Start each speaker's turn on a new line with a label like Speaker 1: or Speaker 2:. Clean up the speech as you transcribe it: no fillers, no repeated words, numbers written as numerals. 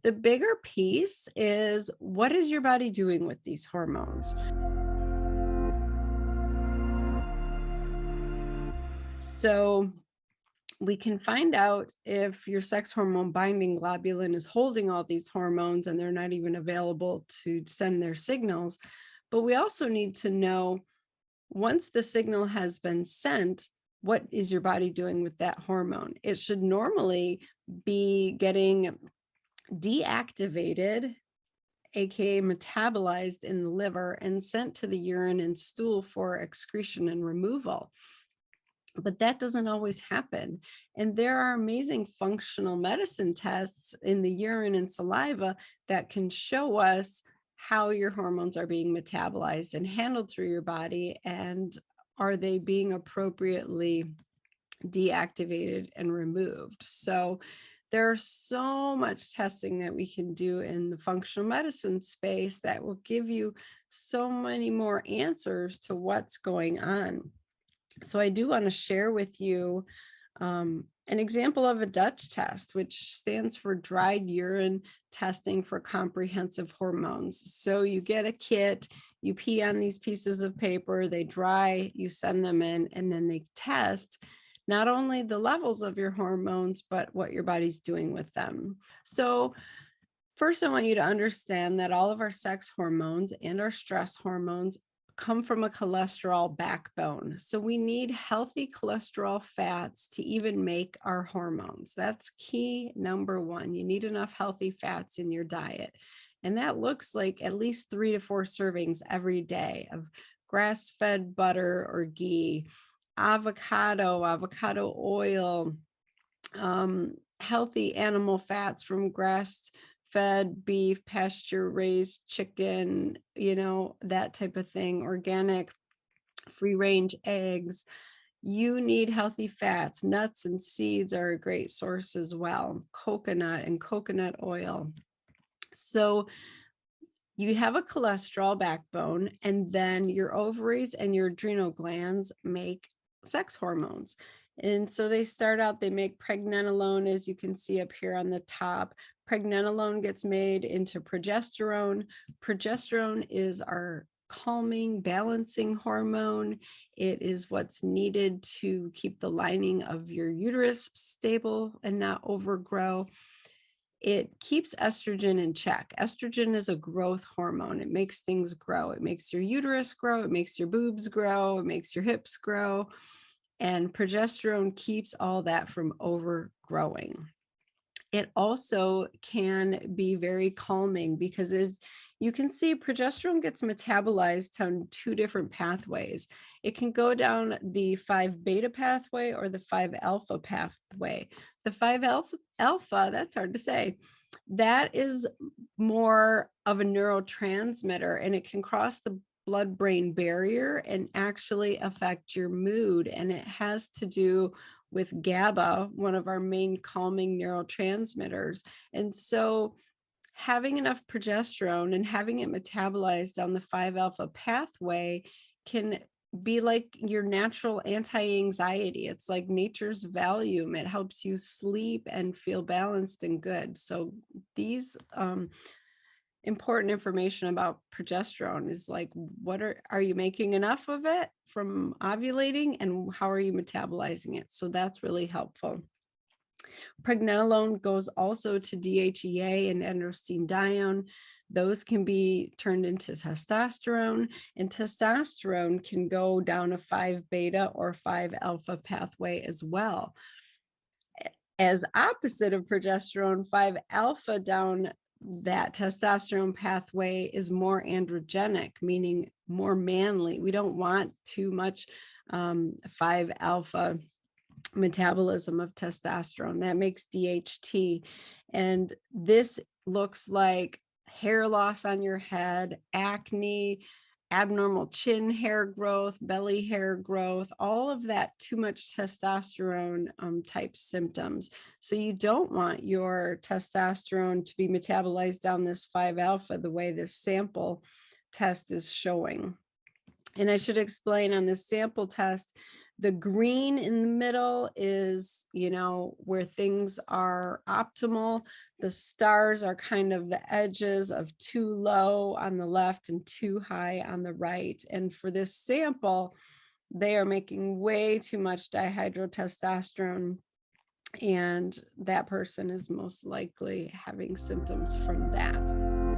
Speaker 1: The bigger piece is, what is your body doing with these hormones? So we can find out if your sex hormone binding globulin is holding all these hormones and they're not even available to send their signals. But we also need to know, once the signal has been sent, what is your body doing with that hormone? It should normally be getting deactivated, aka metabolized in the liver, and sent to the urine and stool for excretion and removal. But that doesn't always happen. And there are amazing functional medicine tests in the urine and saliva that can show us how your hormones are being metabolized and handled through your body, and are they being appropriately deactivated and removed. So there's so much testing that we can do in the functional medicine space that will give you so many more answers to what's going on. So I do want to share with you an example of a Dutch test, which stands for dried urine testing for comprehensive hormones. So you get a kit, you pee on these pieces of paper, they dry, you send them in, and then they test not only the levels of your hormones, but what your body's doing with them. So first, I want you to understand that all of our sex hormones and our stress hormones come from a cholesterol backbone. So we need healthy cholesterol fats to even make our hormones. That's key number one. You need enough healthy fats in your diet. And that looks like at least 3 to 4 servings every day of grass-fed butter or ghee, avocado oil, healthy animal fats from grass-fed beef, pasture-raised chicken, that type of thing, organic, free-range eggs. You need healthy fats. Nuts and seeds are a great source as well. Coconut and coconut oil. So you have a cholesterol backbone, and then your ovaries and your adrenal glands make sex hormones. And so they start out, they make pregnenolone, as you can see up here on the top. Pregnenolone gets made into progesterone. Progesterone is our calming, balancing hormone. It is what's needed to keep the lining of your uterus stable and not overgrow. It keeps estrogen in check. Estrogen is a growth hormone. It makes things grow. It makes your uterus grow. It makes your boobs grow. It makes your hips grow. And progesterone keeps all that from overgrowing. It also can be very calming because, as you can see, progesterone gets metabolized on 2 different pathways. It can go down the 5-beta pathway or the 5-alpha pathway. The 5-alpha, that's hard to say, that is more of a neurotransmitter, and it can cross the blood-brain barrier and actually affect your mood. And it has to do with GABA, one of our main calming neurotransmitters. And so having enough progesterone and having it metabolized down the 5-alpha pathway can be like your natural anti-anxiety. It's like nature's Valium. It helps you sleep and feel balanced and good. So these important information about progesterone is like, what are you making enough of it from ovulating, and how are you metabolizing it? So that's really helpful. Pregnenolone goes also to DHEA and androstenedione. Those can be turned into testosterone, and testosterone can go down a 5-beta or 5-alpha pathway as well. As opposite of progesterone, 5-alpha down that testosterone pathway is more androgenic, meaning more manly. We don't want too much 5-alpha metabolism of testosterone. That makes DHT. And this looks like hair loss on your head, acne, abnormal chin hair growth, belly hair growth, all of that too much testosterone type symptoms. So you don't want your testosterone to be metabolized down this 5-alpha the way this sample test is showing. And I should explain, on this sample test, The green in the middle is, where things are optimal. The stars are kind of the edges of too low on the left and too high on the right. And for this sample, they are making way too much dihydrotestosterone, and that person is most likely having symptoms from that.